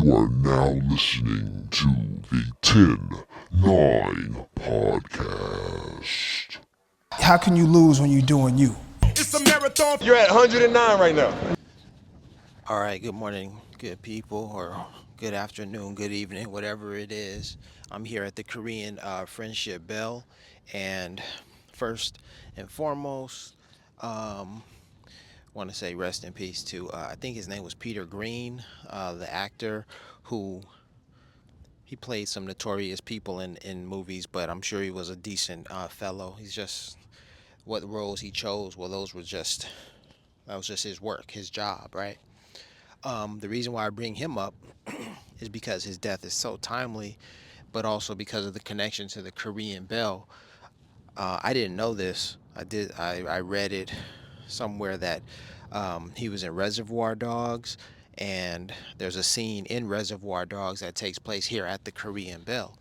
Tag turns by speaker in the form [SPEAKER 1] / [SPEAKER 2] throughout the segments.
[SPEAKER 1] You are now listening to the 10-9 podcast.
[SPEAKER 2] How can you lose when you're doing you?
[SPEAKER 3] It's a marathon. You're at 109 right now.
[SPEAKER 4] All right, good morning, good people, or good afternoon, good evening, whatever it is. I'm here at the Korean Friendship Bell, and first and foremost, want to say rest in peace to, I think his name was Peter Greene, the actor who he played some notorious people in movies, but I'm sure he was a decent fellow. He's just, what roles he chose, well, that was just his work, his job, right? The reason why I bring him up is because his death is so timely, but also because of the connection to the Korean Bell. I didn't know this. I read it somewhere that he was in Reservoir Dogs, and there's a scene in Reservoir Dogs that takes place here at the Korean Bell.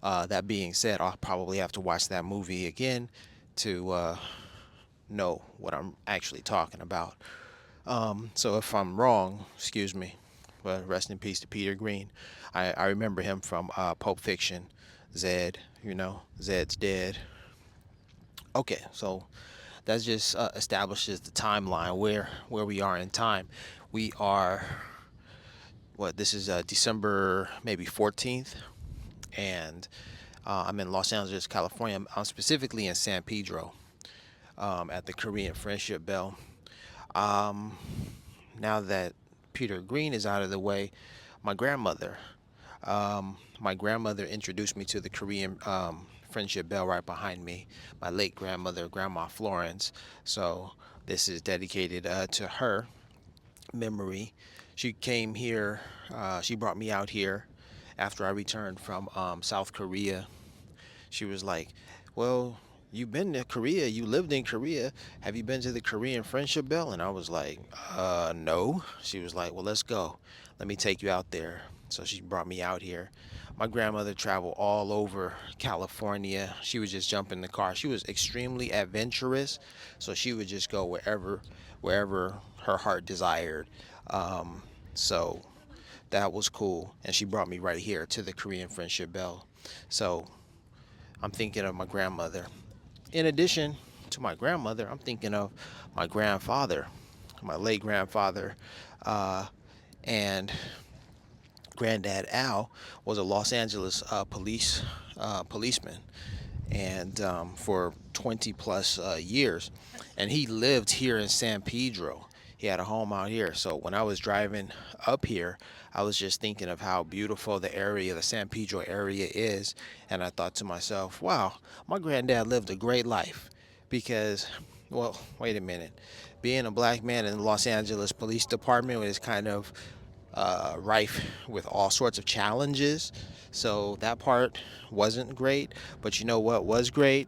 [SPEAKER 4] That being said, I'll probably have to watch that movie again to know what I'm actually talking about. So if I'm wrong, excuse me, but rest in peace to Peter Greene. I remember him from Pulp Fiction, Zed, Zed's dead. Okay, so that just establishes the timeline where we are in time. We are, this is December maybe 14th, and I'm in Los Angeles, California. I'm specifically in San Pedro at the Korean Friendship Bell. Now that Peter Greene is out of the way, my grandmother introduced me to the Korean Friendship Bell right behind me, my late grandmother, Grandma Florence. So this is dedicated to her memory. She came here, she brought me out here after I returned from South Korea. She was like, well, you've been to Korea, you lived in Korea. Have you been to the Korean Friendship Bell? And I was like, no. She was like, well, let's go. Let me take you out there. So she brought me out here. My grandmother traveled all over California. She would just jump in the car. She was extremely adventurous, so she would just go wherever her heart desired. So that was cool. And she brought me right here to the Korean Friendship Bell. So I'm thinking of my grandmother. In addition to my grandmother, I'm thinking of my grandfather, my late grandfather, and Granddad Al was a Los Angeles policeman, and for 20 plus years, and he lived here in San Pedro. He had a home out here. So when I was driving up here, I was just thinking of how beautiful the San Pedro area is. And I thought to myself, wow, my granddad lived a great life. Because, well, wait a minute. Being a black man in the Los Angeles Police Department is kind of rife with all sorts of challenges. So that part wasn't great. But you know what was great?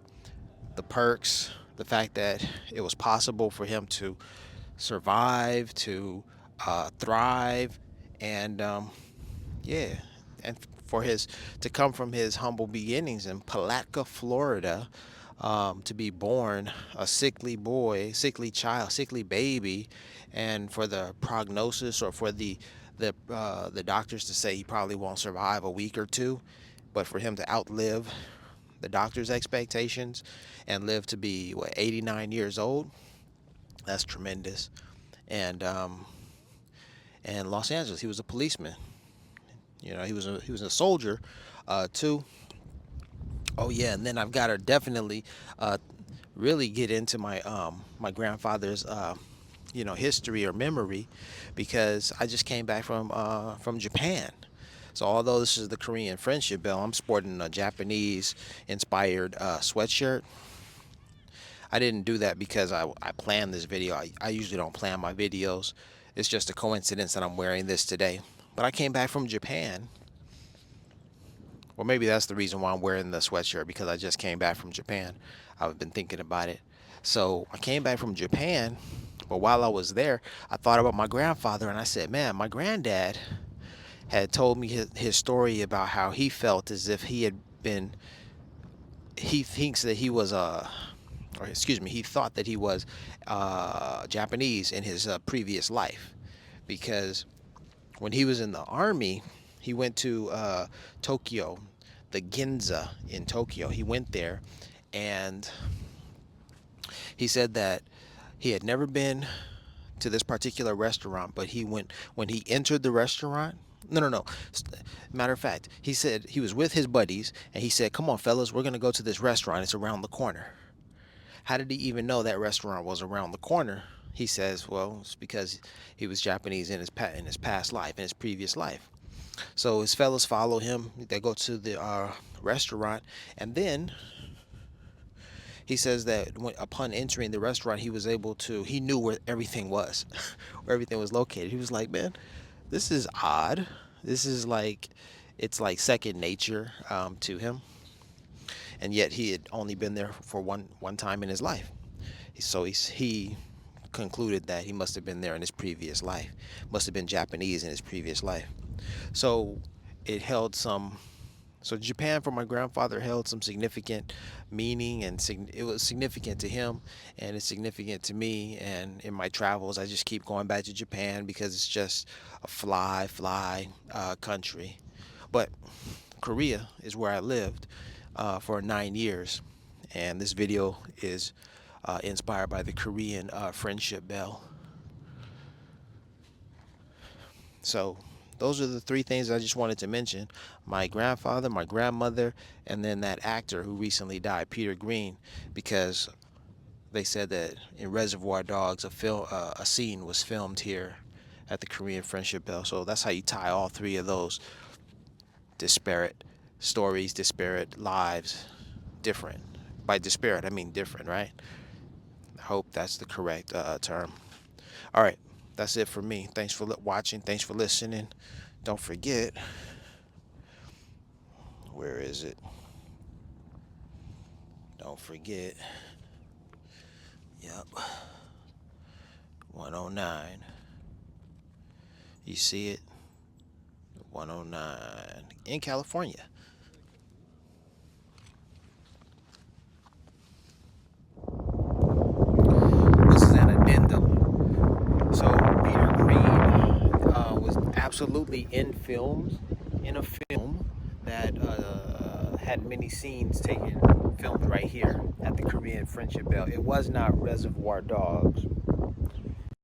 [SPEAKER 4] The perks, the fact that it was possible for him to survive, to thrive, and and for his to come from his humble beginnings in Palatka, Florida, to be born a sickly boy, sickly child, sickly baby, and for the prognosis or for the doctors to say he probably won't survive a week or two, but for him to outlive the doctor's expectations and live to be 89 years old. That's tremendous. And Los Angeles, he was a policeman. He was a soldier, too. Oh yeah, and then I've got to definitely really get into my grandfather's history or memory, because I just came back from Japan. So although this is the Korean Friendship Bell, I'm sporting a Japanese inspired sweatshirt. I didn't do that because I planned this video. I usually don't plan my videos. It's just a coincidence that I'm wearing this today. But I came back from Japan. Well, maybe that's the reason why I'm wearing the sweatshirt, because I just came back from Japan. I've been thinking about it. So I came back from Japan, but while I was there, I thought about my grandfather, and I said, man, my granddad had told me his story about how he felt as if he thinks that he was he thought that he was Japanese in his previous life, because when he was in the army, He went to Tokyo, the Ginza in Tokyo. He went there, and he said that he had never been to this particular restaurant, but when he entered the restaurant. No. Matter of fact, he said he was with his buddies, and he said, "Come on, fellas, we're gonna go to this restaurant. It's around the corner." How did he even know that restaurant was around the corner? He says, well, it's because he was Japanese in his past life, in his previous life. So his fellows follow him. They go to the restaurant, and then he says that upon entering the restaurant, he knew where everything was, where everything was located. He was like, man, this is odd. This is like, it's like second nature to him. And yet he had only been there for one time in his life. So he concluded that he must have been there in his previous life, must have been Japanese in his previous life. So Japan for my grandfather held some significant meaning, and it was significant to him, and it's significant to me. And in my travels, I just keep going back to Japan because it's just a fly country. But Korea is where I lived for 9 years, and this video is inspired by the Korean friendship bell. So those are the three things I just wanted to mention: my grandfather, my grandmother, and then that actor who recently died, Peter Greene, because they said that in Reservoir Dogs a scene was filmed here at the Korean friendship bell. So that's how you tie all three of those disparate stories, disparate lives, different. By disparate, I mean different, right? I hope that's the correct term. All right, that's it for me. Thanks for watching. Thanks for listening. Don't forget, where is it? Don't forget. Yep. 109. You see it? 109 in California. This is an addendum. So Peter Greene was absolutely in a film that had many scenes filmed right here at the Korean friendship bell. It was not Reservoir Dogs.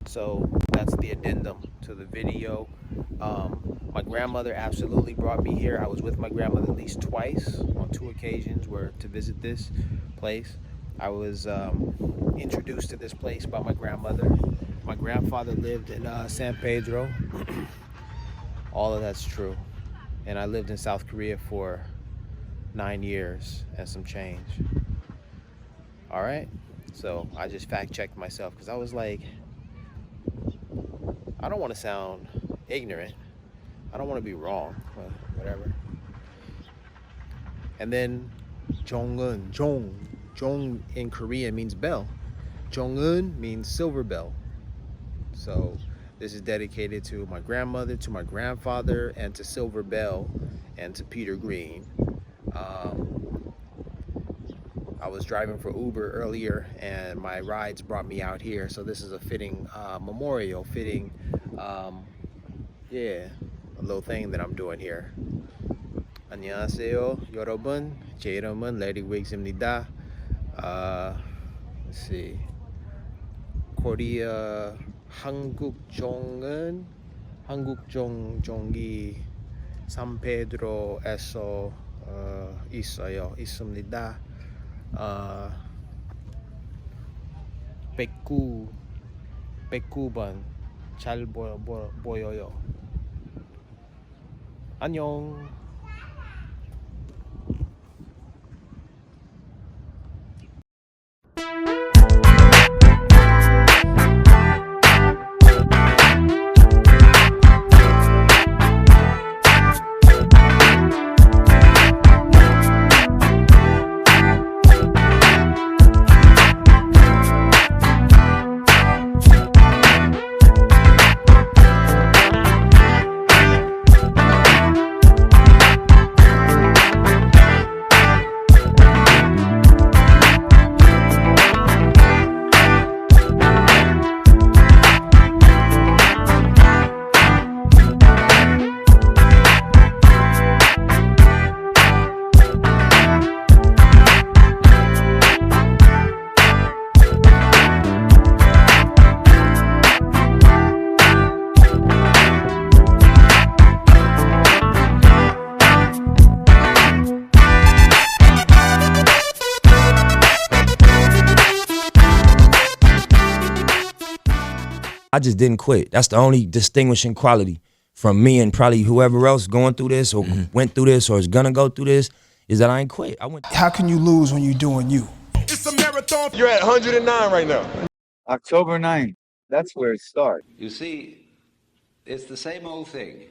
[SPEAKER 4] So that's the addendum to the video. My grandmother absolutely brought me here. I was with my grandmother at least twice on 2 occasions to visit this place. I was introduced to this place by my grandmother. My grandfather lived in San Pedro. All of that's true. And I lived in South Korea for 9 years and some change. All right. So I just fact checked myself because I was like, I don't want to sound ignorant. I don't want to be wrong. Whatever. And then Jong-un, Jong in Korean means bell. Jong-un means silver bell. So this is dedicated to my grandmother, to my grandfather, and to Silver Bell, and to Peter Greene. I was driving for Uber earlier, and my rides brought me out here. So this is a fitting memorial, a little thing that I'm doing here. 안녕하세요, 여러분. 제 이름은 레리 윅스입니다. Let's see. 코리아 한국종이 산페드로에서 있습니다. 109번 잘 보여요. 안녕.
[SPEAKER 5] I just didn't quit. That's the only distinguishing quality from me and probably whoever else going through this or went through this or is gonna go through this, is that I ain't quit.
[SPEAKER 2] How can you lose when you're doing you?
[SPEAKER 3] It's a marathon. You're at 109 right now.
[SPEAKER 6] October 9th, that's where it starts.
[SPEAKER 7] You see, it's the same old thing.